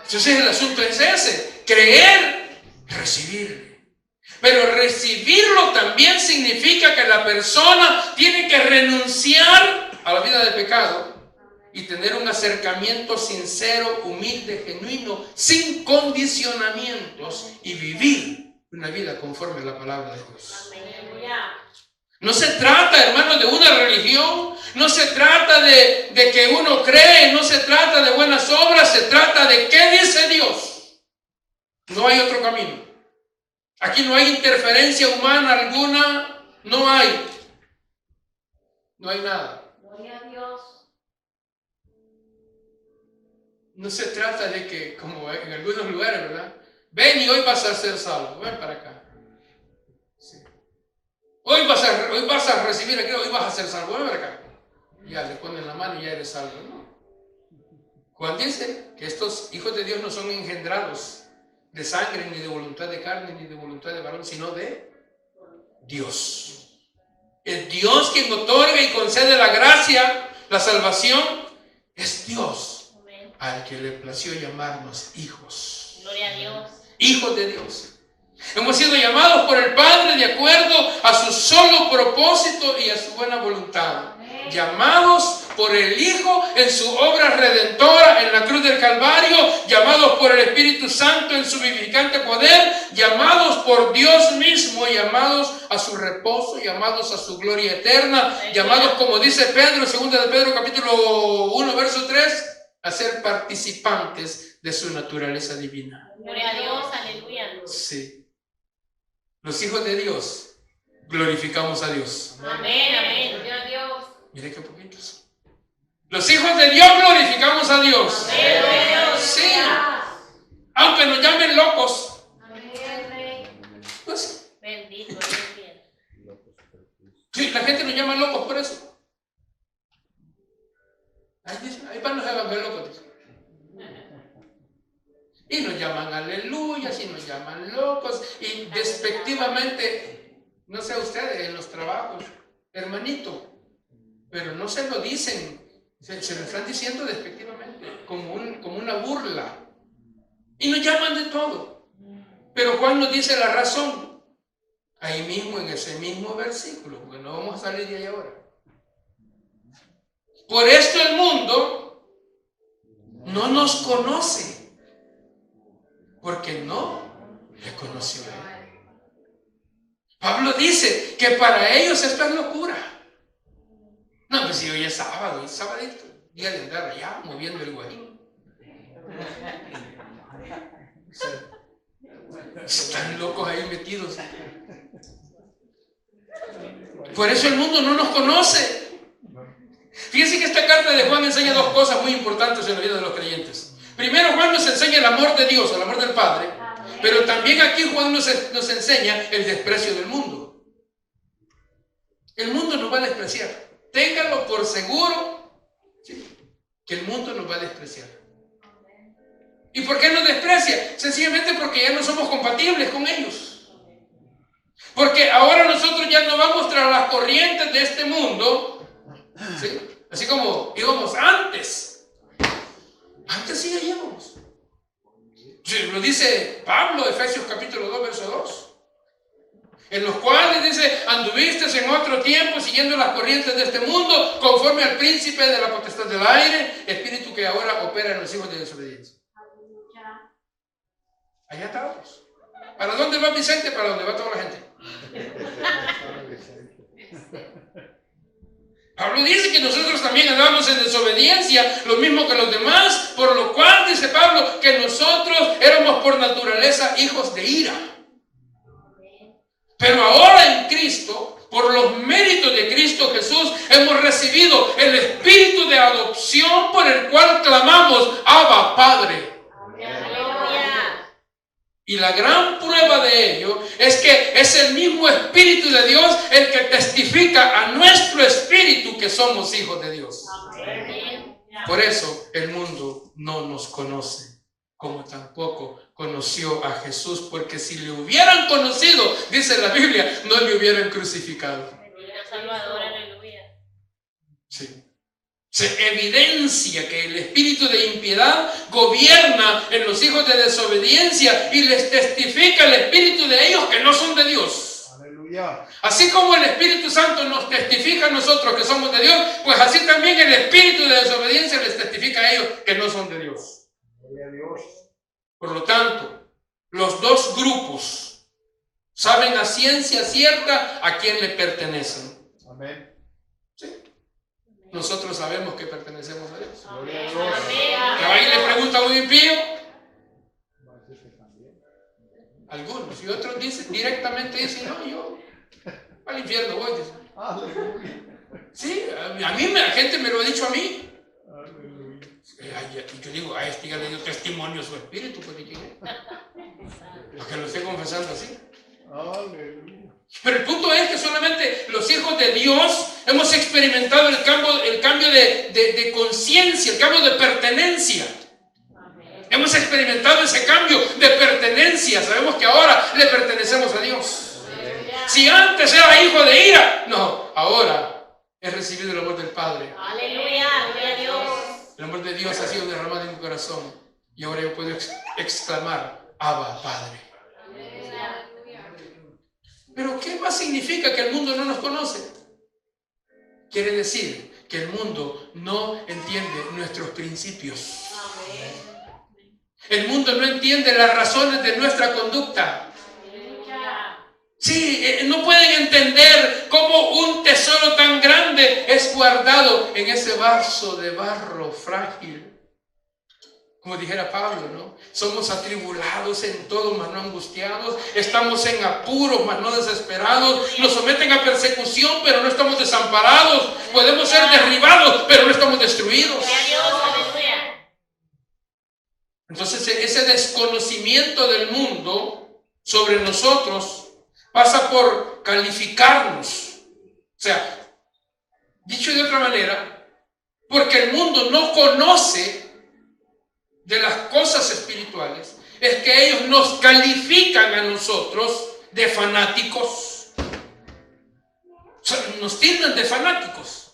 Entonces el asunto es ese, creer, recibir. Pero recibirlo también significa que la persona tiene que renunciar a la vida de pecado y tener un acercamiento sincero, humilde, genuino, sin condicionamientos y vivir una vida conforme a la palabra de Dios. Aleluya. No se trata, hermanos, de una religión, no se trata de que uno cree, no se trata de buenas obras, se trata de qué dice Dios. No hay otro camino. Aquí no hay interferencia humana alguna, no hay. No hay nada. Gloria a Dios. No se trata de que, como en algunos lugares, ¿verdad? Ven y hoy vas a ser salvo, ven para acá. Sí. Hoy vas a recibir aquí, hoy vas a ser salvo, ven para acá. Ya le ponen la mano y ya eres salvo, ¿no? Juan dice que estos hijos de Dios no son engendrados de sangre, ni de voluntad de carne, ni de voluntad de varón, sino de Dios. Es Dios quien otorga y concede la gracia, la salvación, Es Dios Amén. al que le plació llamarnos hijos. Gloria a Dios. Hijos de Dios. Hemos sido llamados por el Padre de acuerdo a su solo propósito y a su buena voluntad. Amén. Llamados por el Hijo en su obra redentora en la cruz del Calvario, llamados por el Espíritu Santo en su vivificante poder, llamados por Dios mismo, llamados a su reposo, llamados a su gloria eterna, llamados, como dice Pedro, 2 de Pedro capítulo 1, verso 3, a ser participantes de su naturaleza divina. Gloria a Dios. Aleluya. Sí. Los hijos de Dios glorificamos a Dios. Amén. Amén. Gloria a Dios. Mire qué poquitos. Los hijos de Dios glorificamos a Dios. Amén. Gloria a Dios. Sí. Aunque nos llamen locos. Amén. Pues Bendito es Dios. sí, la gente nos llama locos por eso. Ahí van los evangélicos. Y nos llaman aleluyas y nos llaman locos y despectivamente, no sé ustedes, en los trabajos, hermanito, pero no se lo dicen, se lo están diciendo despectivamente, como una burla. Y nos llaman de todo. Pero Juan nos dice la razón, ahí mismo en ese mismo versículo, porque no vamos a salir de ahí ahora. Por esto el mundo no nos conoce, porque no le conoció a él. Pablo dice que para ellos esto es locura. No, pues si hoy es sábado, es sabadito, día de andar allá moviendo el guarín. Están locos ahí metidos. Por eso el mundo no nos conoce. Fíjense que esta carta de Juan enseña dos cosas muy importantes en la vida de los creyentes. Primero, Juan nos enseña el amor de Dios, el amor del Padre, pero también aquí Juan nos enseña el desprecio del mundo. El mundo nos va a despreciar. Ténganlo por seguro, ¿sí?, que el mundo nos va a despreciar. ¿Y por qué nos desprecia? Sencillamente porque ya no somos compatibles con ellos. Porque ahora nosotros ya no vamos tras las corrientes de este mundo, ¿sí?, así como íbamos antes. Antes sí íbamos. Lo dice Pablo, Efesios capítulo 2, verso 2. En los cuales dice, anduviste en otro tiempo siguiendo las corrientes de este mundo, conforme al príncipe de la potestad del aire, espíritu que ahora opera en los hijos de desobediencia. Allá estábamos. ¿Para dónde va Vicente? Para dónde va toda la gente. Pablo dice que nosotros también andábamos en desobediencia, lo mismo que los demás, por lo cual dice Pablo que nosotros éramos por naturaleza hijos de ira. Pero ahora en Cristo, por los méritos de Cristo Jesús, hemos recibido el espíritu de adopción por el cual clamamos, Abba, Padre. Aleluya. Y la gran prueba de ello es que es el mismo Espíritu de Dios el que testifica a nuestro espíritu que somos hijos de Dios. Amén. Por eso el mundo no nos conoce, como tampoco conoció a Jesús, porque si le hubieran conocido, dice la Biblia, no le hubieran crucificado. Bendito Salvador, aleluya. Sí. Se evidencia que el espíritu de impiedad gobierna en los hijos de desobediencia y les testifica el espíritu de ellos que no son de Dios. Aleluya. Así como el Espíritu Santo nos testifica a nosotros que somos de Dios, pues así también el espíritu de desobediencia les testifica a ellos que no son de Dios. Gloria a Dios. Por lo tanto, los dos grupos saben a ciencia cierta a quién le pertenecen. Amén. Sí. Nosotros sabemos que pertenecemos a Dios. Gloria a Dios. Amén. Que va y le pregunta a un impío, algunos, y otros dicen, directamente dicen, no, yo al infierno voy. Dicen. Aleluya. Sí, a mí la gente me lo ha dicho a mí. Aleluya. Y yo digo, a este ya le dio testimonio a su espíritu, pues, ¿de quién es? Porque lo estoy confesando así. Aleluya. Pero el punto es que solamente los hijos de Dios hemos experimentado el cambio de conciencia, el cambio de pertenencia. Hemos experimentado ese cambio de pertenencia. Sabemos que ahora le pertenecemos a Dios. Si antes era hijo de ira, no, ahora he recibido el amor del Padre. Aleluya, gloria a Dios. El amor de Dios ha sido derramado en mi corazón y ahora yo puedo exclamar, Abba, Padre. Pero ¿qué más significa que el mundo no nos conoce? Quiere decir que el mundo no entiende nuestros principios. El mundo no entiende las razones de nuestra conducta. Sí, no pueden entender cómo un tesoro tan grande es guardado en ese vaso de barro frágil. Como dijera Pablo, ¿no? Somos atribulados en todo, mas no angustiados. Estamos en apuros, mas no desesperados. Nos someten a persecución, pero no estamos desamparados. Podemos ser derribados, pero no estamos destruidos. Entonces, ese desconocimiento del mundo sobre nosotros pasa por calificarnos. O sea, dicho de otra manera, porque el mundo no conoce de las cosas espirituales, es que ellos nos califican a nosotros de fanáticos. O sea, nos tildan de fanáticos.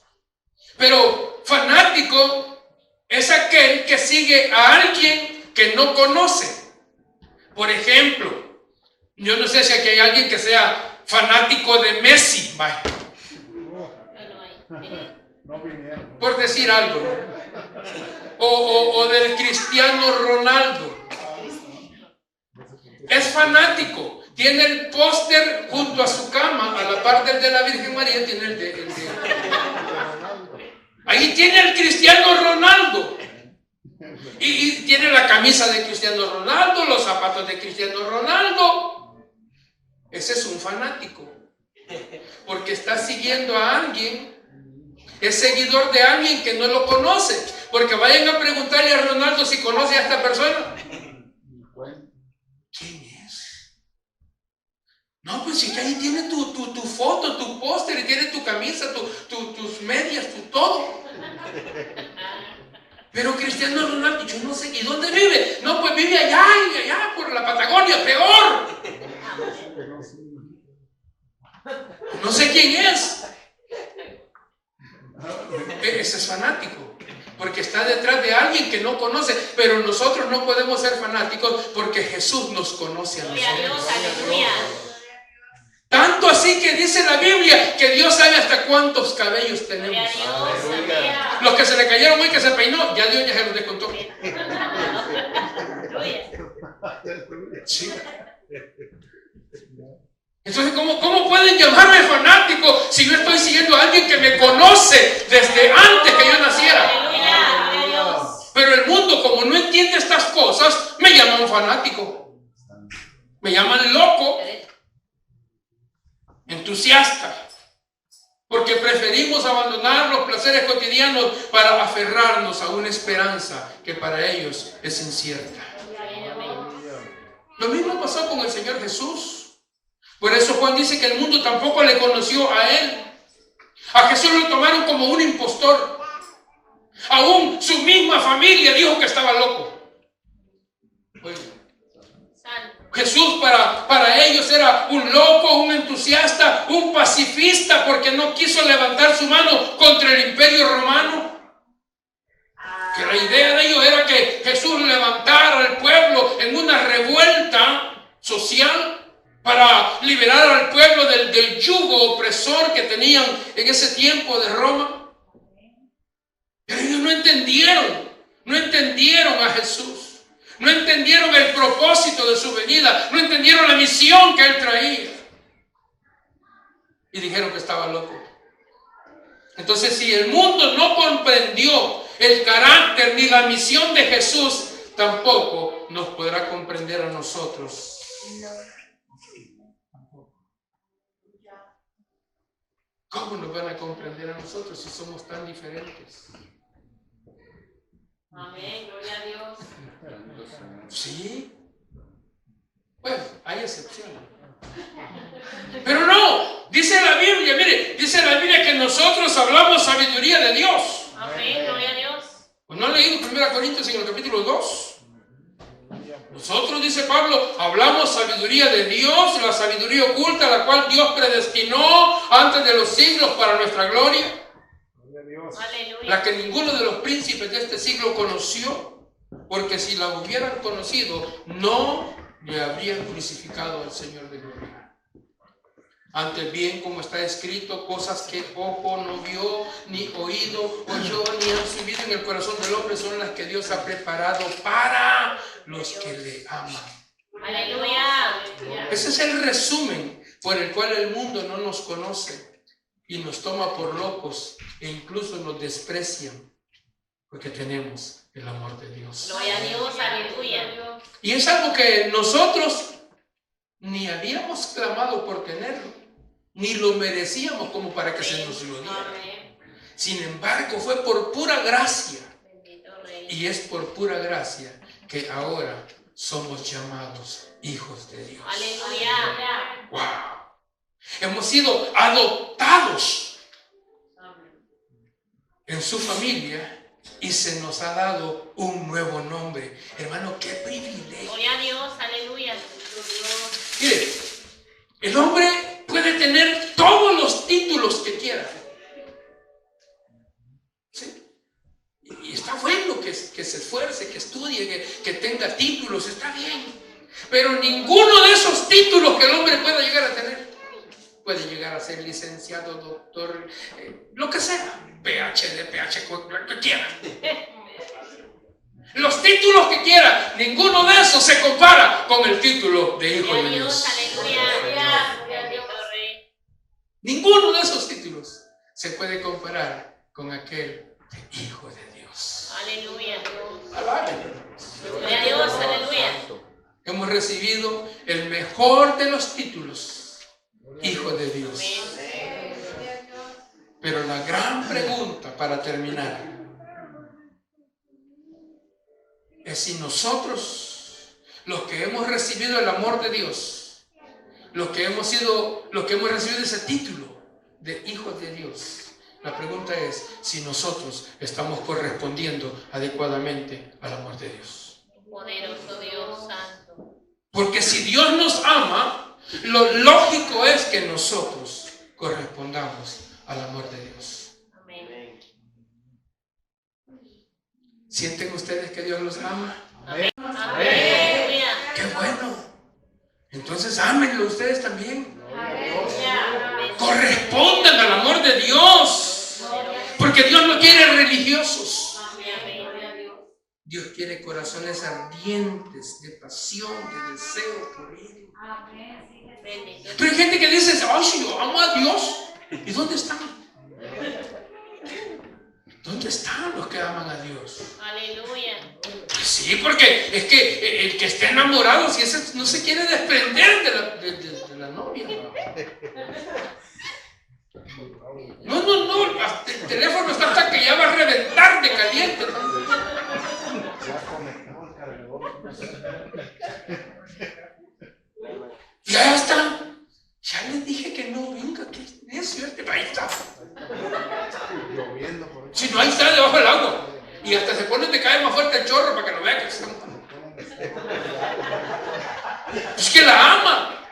Pero fanático es aquel que sigue a alguien que no conoce. Por ejemplo, yo no sé si aquí hay alguien que sea fanático de Messi, vaya, por decir algo, ¿no? O del Cristiano Ronaldo. Es fanático. Tiene el póster junto a su cama, a la par del de la Virgen María, tiene el de ahí tiene el Cristiano Ronaldo. Y tiene la camisa de Cristiano Ronaldo, los zapatos de Cristiano Ronaldo. Ese es un fanático. Porque está siguiendo a alguien. Es seguidor de alguien que no lo conoce. Porque vayan a preguntarle a Ronaldo si conoce a esta persona. ¿Quién es? No, pues si que ahí tiene tu foto, tu póster, y tiene tu camisa, tus medias, tu todo. Pero Cristiano Ronaldo, yo no sé, ¿y dónde vive? No, pues vive allá, por la Patagonia, peor. No sé quién es. Ese es fanático, porque está detrás de alguien que no conoce. Pero nosotros no podemos ser fanáticos porque Jesús nos conoce a nosotros. Tanto así que dice la Biblia que Dios sabe hasta cuántos cabellos tenemos. Los que se le cayeron hoy, que se peinó, ya Dios ya se los descontó. Sí. Entonces, ¿cómo pueden llamarme fanático si yo estoy siguiendo a alguien que me conoce desde antes que yo naciera? Pero el mundo, como no entiende estas cosas, me llaman fanático. Me llaman loco, entusiasta. Porque preferimos abandonar los placeres cotidianos para aferrarnos a una esperanza que para ellos es incierta. Lo mismo pasó con el Señor Jesús. Por eso Juan dice que el mundo tampoco le conoció a él. A Jesús lo tomaron como un impostor. Aún su misma familia dijo que estaba loco. Oye, Jesús para ellos era un loco, un entusiasta, un pacifista, porque no quiso levantar su mano contra el imperio romano. Que la idea de ellos era que Jesús levantara al pueblo en una revuelta social para liberar al pueblo del yugo opresor que tenían en ese tiempo de Roma. Pero ellos no entendieron a Jesús, no entendieron el propósito de su venida, no entendieron la misión que él traía. Y dijeron que estaba loco. Entonces, si el mundo no comprendió el carácter ni la misión de Jesús, tampoco nos podrá comprender a nosotros. ¿Cómo nos van a comprender a nosotros si somos tan diferentes? Amén, gloria a Dios. Sí. Bueno, hay excepciones. Pero no, dice la Biblia, mire, dice la Biblia que nosotros hablamos sabiduría de Dios. Amén, gloria a Dios. Pues no han leído 1 Corintios en el capítulo 2. Nosotros, dice Pablo, hablamos sabiduría de Dios, la sabiduría oculta, la cual Dios predestinó antes de los siglos para nuestra gloria. de Dios. Aleluya. La que ninguno de los príncipes de este siglo conoció, porque si la hubieran conocido, no le habrían crucificado al Señor de gloria. Antes bien, como está escrito, cosas que ojo no vio, ni oído oyó, ni han subido en el corazón del hombre, son las que Dios ha preparado para los que le aman. Aleluya. Ese es el resumen por el cual el mundo no nos conoce y nos toma por locos e incluso nos desprecian, porque tenemos el amor de Dios. Gloria a Dios. Aleluya. Y es algo que nosotros ni habíamos clamado por tenerlo, ni lo merecíamos como para que se nos lo diera. Amén. Sin embargo, fue por pura gracia. Bendito Rey. Y es por pura gracia que ahora somos llamados hijos de Dios. Aleluya. ¡Wow! Hemos sido adoptados en su familia y se nos ha dado un nuevo nombre. Hermano, qué privilegio. Gloria a Dios. Aleluya. Mire, el hombre puede tener todos los títulos que quiera. ¿Sí? Y está bueno que se esfuerce, que estudie, que tenga títulos, está bien. Pero ninguno de esos títulos que el hombre pueda llegar a tener puede llegar a ser licenciado, doctor, lo que sea, PhD, lo que quiera. Los títulos que quiera, ninguno de esos se compara con el título de hijo Gloria de a Dios. Dios. Aleluya. Gloria a Dios. Rey. Ninguno de esos títulos se puede comparar con aquel de hijo de Dios. Aleluya. Alábenlo. Gloria a Dios. Aleluya. Hemos recibido el mejor de los títulos, hijo de Dios. Amén. Pero la gran pregunta para terminar es si nosotros, los que hemos recibido el amor de Dios, los que hemos recibido ese título de hijos de Dios, la pregunta es si nosotros estamos correspondiendo adecuadamente al amor de Dios. Poderoso Dios Santo. Porque si Dios nos ama, lo lógico es que nosotros correspondamos al amor de Dios. Amén. ¿Sienten ustedes que Dios los ama? Amén. Aleluya. ¡Qué bueno! Entonces ámenlo ustedes también. Aleluya. Correspondan al amor de Dios. Porque Dios no quiere religiosos. Amén. Dios quiere corazones ardientes de pasión, de deseo por Él. Bendito. Pero hay gente que dice, ¡ay, si yo amo a Dios! ¿Y dónde están? ¿Dónde están los que aman a Dios? Aleluya. Pues sí, porque es que el que está enamorado, si ese no se quiere desprender de la novia. No, el teléfono está hasta que ya va a reventar de caliente, ¿no? Ya conectado el cargador. Ya está. Ya les dije que no venga, que es necio ahí está. Lloviendo por ahí. Si no, ahí está debajo del agua. Y hasta se pone de caer más fuerte el chorro para que lo vea que está. Es que la ama.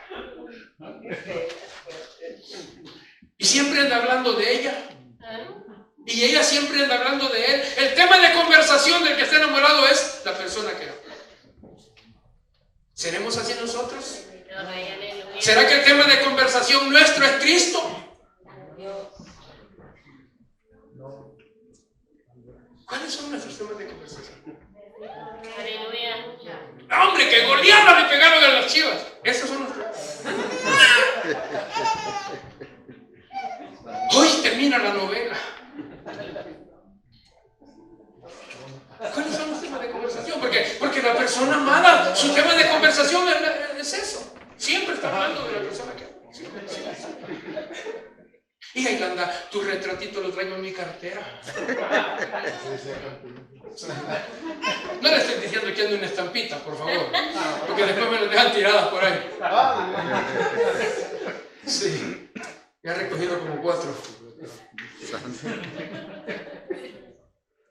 Y siempre anda hablando de ella. Y ella siempre anda hablando de él. El tema de conversación del que está enamorado es la persona que ama. ¿Seremos así nosotros? Aleluya. ¿Será que el tema de conversación nuestro es Cristo? ¿Cuáles son nuestros temas de conversación? Aleluya. ¡Hombre, que Goliat le pegaron a las Chivas! Esos son los temas. Hoy termina la novela. ¿Cuáles son los temas de conversación? Porque la persona amada, su tema de conversación es eso. Siempre está hablando de la persona que ama. Siempre. Y ahí anda, tu retratito lo traigo en mi cartera. No le estoy diciendo que ande una estampita, por favor. Porque después me lo dejan tiradas por ahí. Sí. Ya he recogido como 4.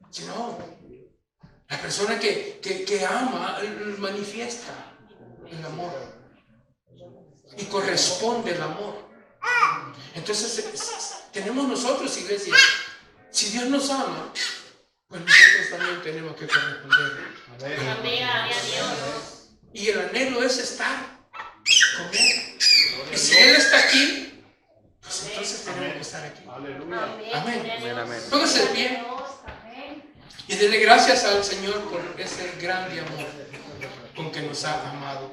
Si no, la persona que ama manifiesta el amor y corresponde el amor. Entonces tenemos nosotros, iglesia, Si Dios nos ama, pues nosotros también tenemos que corresponder. Amén. Amén. Gloria a Dios. Y el anhelo es estar con Él. Y si Él está aquí, pues entonces tenemos que estar aquí. Aleluya. Amén. Gloria a Dios. Amén. Póngase de pie y denle gracias al Señor por ese grande amor con que nos ha amado.